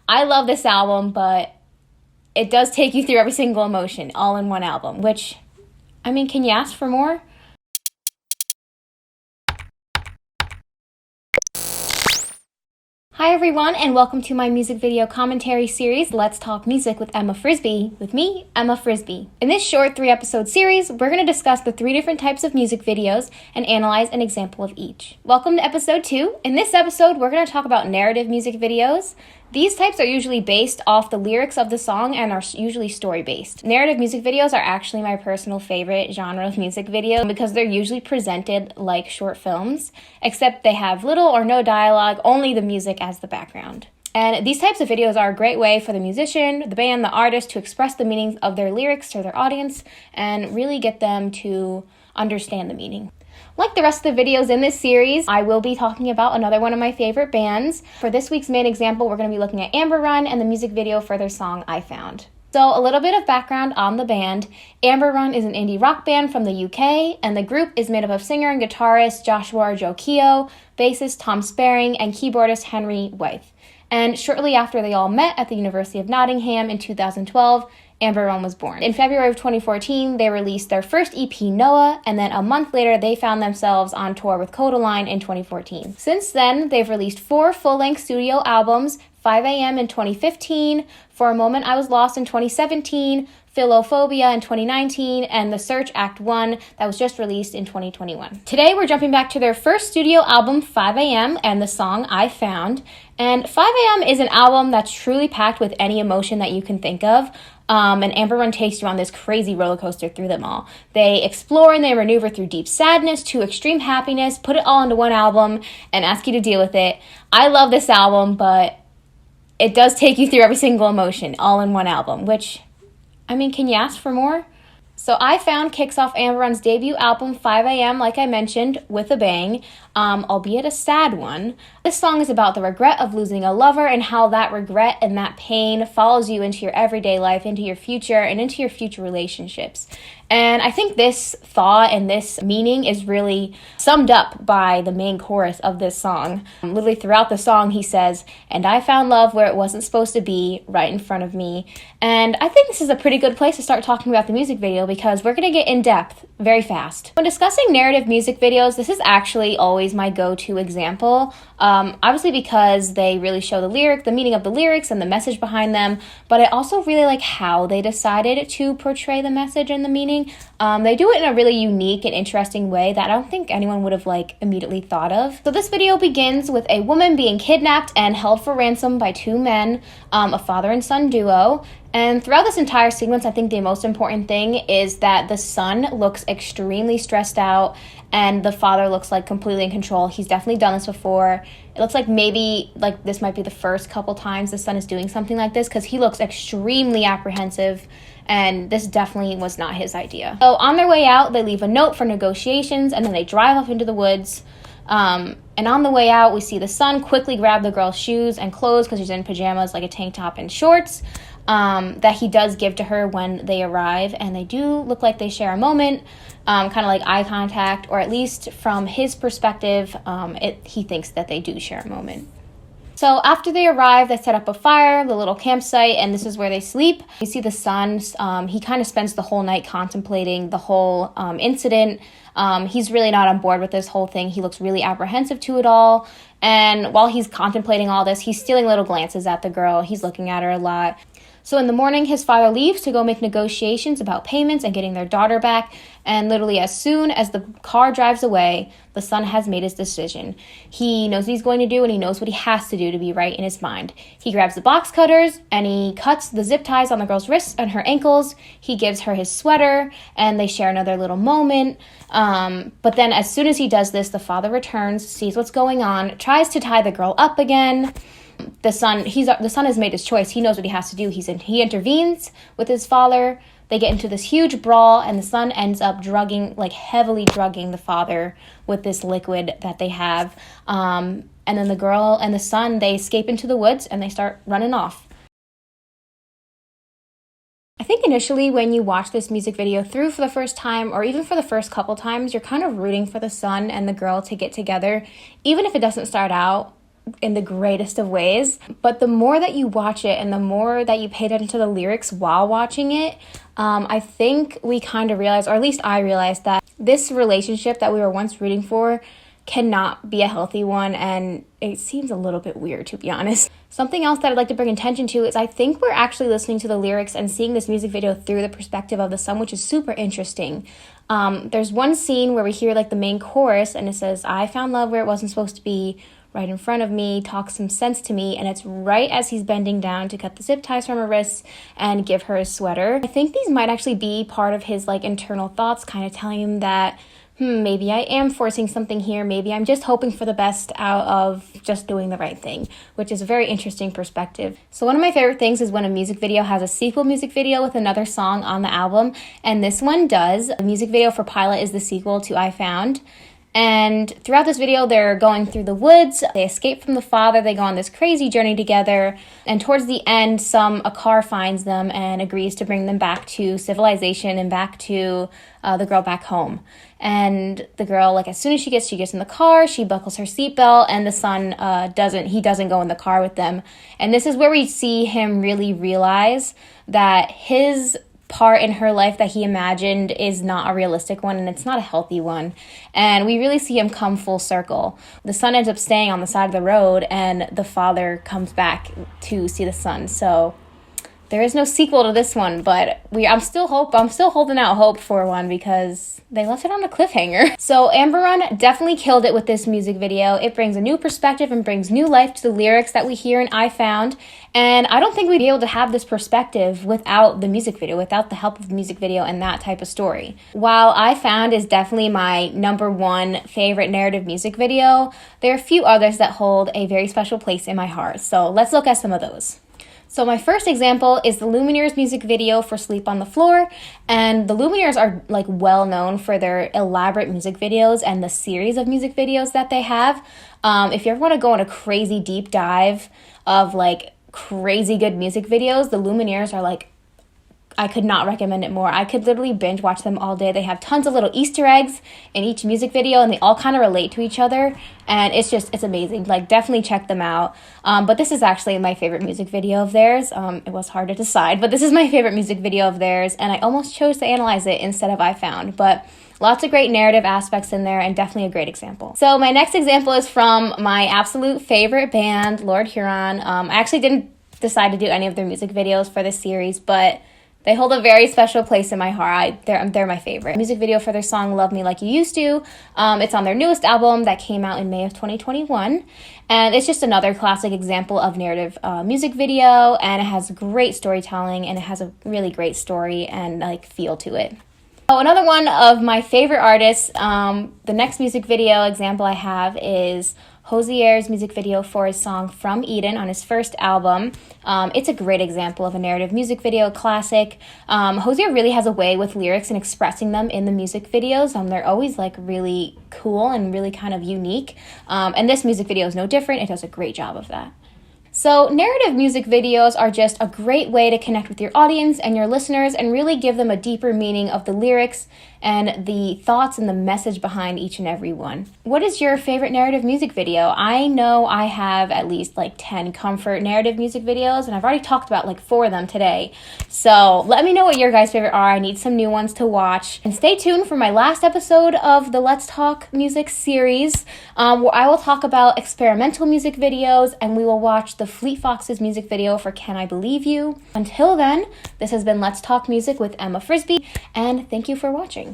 I love this album, but it does take you through every single emotion all in one album, which, I mean, can you ask for more? Hi everyone, and welcome to my music video commentary series, Let's Talk Music with Emma Frisbie, with me, Emma Frisbie. In this short 3-episode series, we're going to discuss the 3 different types of music videos and analyze an example of each. Welcome to episode 2. In this episode, we're going to talk about narrative music videos. These types are usually based off the lyrics of the song and are usually story-based. Narrative music videos are actually my personal favorite genre of music video because they're usually presented like short films, except they have little or no dialogue, only the music as the background. And these types of videos are a great way for the musician, the band, the artist to express the meanings of their lyrics to their audience and really get them to understand the meaning. Like the rest of the videos in this series, I will be talking about another one of my favorite bands. For this week's main example, we're going to be looking at Amber Run and the music video for their song, I Found. So a little bit of background on the band. Amber Run is an indie rock band from the UK, and the group is made up of singer and guitarist Joshua Joe, bassist Tom Sparing, and keyboardist Henry Wythe. And shortly after they all met at the University of Nottingham in 2012, Amber Run was born. In February of 2014, they released their first EP, Noah, and then a month later, they found themselves on tour with Kodaline in 2014. Since then, they've released 4 full-length studio albums, 5 a.m. in 2015, For a Moment I Was Lost in 2017, Philophobia in 2019, and The Search Act 1 that was just released in 2021. Today, we're jumping back to their first studio album, 5 a.m., and the song I Found. And 5 a.m. is an album that's truly packed with any emotion that you can think of. And Amber Run takes you on this crazy roller coaster through them all. They explore and they maneuver through deep sadness to extreme happiness, put it all into one album, and ask you to deal with it. I love this album, but it does take you through every single emotion all in one album, which, I mean, can you ask for more? So I Found kicks off Amber Run's debut album, 5 a.m., like I mentioned, with a bang, albeit a sad one. This song is about the regret of losing a lover and how that regret and that pain follows you into your everyday life, into your future, and into your future relationships. And I think this thought and this meaning is really summed up by the main chorus of this song. Literally throughout the song, he says, "And I found love where it wasn't supposed to be, right in front of me." And I think this is a pretty good place to start talking about the music video because we're going to get in depth very fast. When discussing narrative music videos, this is actually always my go-to example. Obviously because they really show the meaning of the lyrics and the message behind them, but I also really like how they decided to portray the message and the meaning. They do it in a really unique and interesting way that I don't think anyone would have immediately thought of. So this video begins with a woman being kidnapped and held for ransom by 2 men, a father and son duo. And throughout this entire sequence, I think the most important thing is that the son looks extremely stressed out and the father looks completely in control. He's definitely done this before. It looks like maybe this might be the first couple times the son is doing something like this because he looks extremely apprehensive, and this definitely was not his idea. So on their way out, they leave a note for negotiations, and then they drive off into the woods. And on the way out, we see the son quickly grab the girl's shoes and clothes because she's in pajamas, like a tank top and shorts, that he does give to her when they arrive. And they do look like they share a moment, kind of like eye contact, or at least from his perspective, he thinks that they do share a moment. So after they arrive, they set up a fire, the little campsite, and this is where they sleep. You see the son, he kind of spends the whole night contemplating the whole incident. He's really not on board with this whole thing. He looks really apprehensive to it all. And while he's contemplating all this, he's stealing little glances at the girl. He's looking at her a lot. So in the morning, his father leaves to go make negotiations about payments and getting their daughter back. And literally as soon as the car drives away, the son has made his decision. He knows what he's going to do and he knows what he has to do to be right in his mind. He grabs the box cutters and he cuts the zip ties on the girl's wrists and her ankles. He gives her his sweater and they share another little moment. But then as soon as he does this, the father returns, sees what's going on, tries to tie the girl up again. The son has made his choice. He knows what he has to do. He intervenes with his father. They get into this huge brawl, and the son ends up heavily drugging the father with this liquid that they have. And then the girl and the son, they escape into the woods, and they start running off. I think initially when you watch this music video through for the first time, or even for the first couple times, you're kind of rooting for the son and the girl to get together, even if it doesn't start out in the greatest of ways. But the more that you watch it and the more that you pay attention to the lyrics while watching it, I think we kind of realize, or at least I realized, that this relationship that we were once rooting for cannot be a healthy one, and it seems a little bit weird, to be honest. Something else that I'd like to bring attention to is I think we're actually listening to the lyrics and seeing this music video through the perspective of the son, which is super interesting. There's one scene where we hear like the main chorus and it says, "I found love where it wasn't supposed to be, right in front of me, talk some sense to me," and it's right as he's bending down to cut the zip ties from her wrists and give her a sweater. I think these might actually be part of his like internal thoughts, kind of telling him that maybe I am forcing something here. Maybe I'm just hoping for the best out of just doing the right thing, which is a very interesting perspective. So one of my favorite things is when a music video has a sequel music video with another song on the album, and this one does. The music video for Pilot is the sequel to I Found. And throughout this video, they're going through the woods, they escape from the father, they go on this crazy journey together, and towards the end, a car finds them and agrees to bring them back to civilization and back to the girl back home. And the girl, like as soon as she gets in the car, she buckles her seatbelt, and the son doesn't go in the car with them. And this is where we see him really realize that his part in her life that he imagined is not a realistic one, and it's not a healthy one. And we really see him come full circle. The son ends up staying on the side of the road, and the father comes back to see the son. So there is no sequel to this one, but I'm still holding out hope for one because they left it on a cliffhanger. So Amber Run definitely killed it with this music video. It brings a new perspective and brings new life to the lyrics that we hear in I Found. And I don't think we'd be able to have this perspective without the music video, without the help of the music video and that type of story. While I Found is definitely my number one favorite narrative music video, there are a few others that hold a very special place in my heart. So let's look at some of those. So my first example is the Lumineers music video for Sleep on the Floor. And the Lumineers are like well known for their elaborate music videos and the series of music videos that they have. If you ever want to go on a crazy deep dive of like crazy good music videos, the Lumineers are like, I could not recommend it more. I could literally binge watch them all day. They have tons of little Easter eggs in each music video, and they all kind of relate to each other, and it's amazing. Like, definitely check them out. But this is actually my favorite music video of theirs. It was hard to decide, but this is my favorite music video of theirs, and I almost chose to analyze it instead of I Found, but lots of great narrative aspects in there, and definitely a great example. So my next example is from my absolute favorite band, Lord Huron. I actually didn't decide to do any of their music videos for this series, but they hold a very special place in my heart. They're my favorite. Music video for their song Love Me Like You Used To. It's on their newest album that came out in May of 2021. And it's just another classic example of narrative music video. And it has great storytelling, and it has a really great story and like feel to it. Oh, another one of my favorite artists, the next music video example I have is Hozier's music video for his song From Eden on his first album. It's a great example of a narrative music video classic. Hozier really has a way with lyrics and expressing them in the music videos. They're always like really cool and really kind of unique. And this music video is no different. It does a great job of that. So narrative music videos are just a great way to connect with your audience and your listeners and really give them a deeper meaning of the lyrics and the thoughts and the message behind each and every one. What is your favorite narrative music video? I know I have at least like 10 comfort narrative music videos, and I've already talked about like 4 of them today. So let me know what your guys' favorite are. I need some new ones to watch. And stay tuned for my last episode of the Let's Talk Music series, where I will talk about experimental music videos, and we will watch the Fleet Foxes music video for Can I Believe You. Until then, this has been Let's Talk Music with Emma Frisbie, and thank you for watching.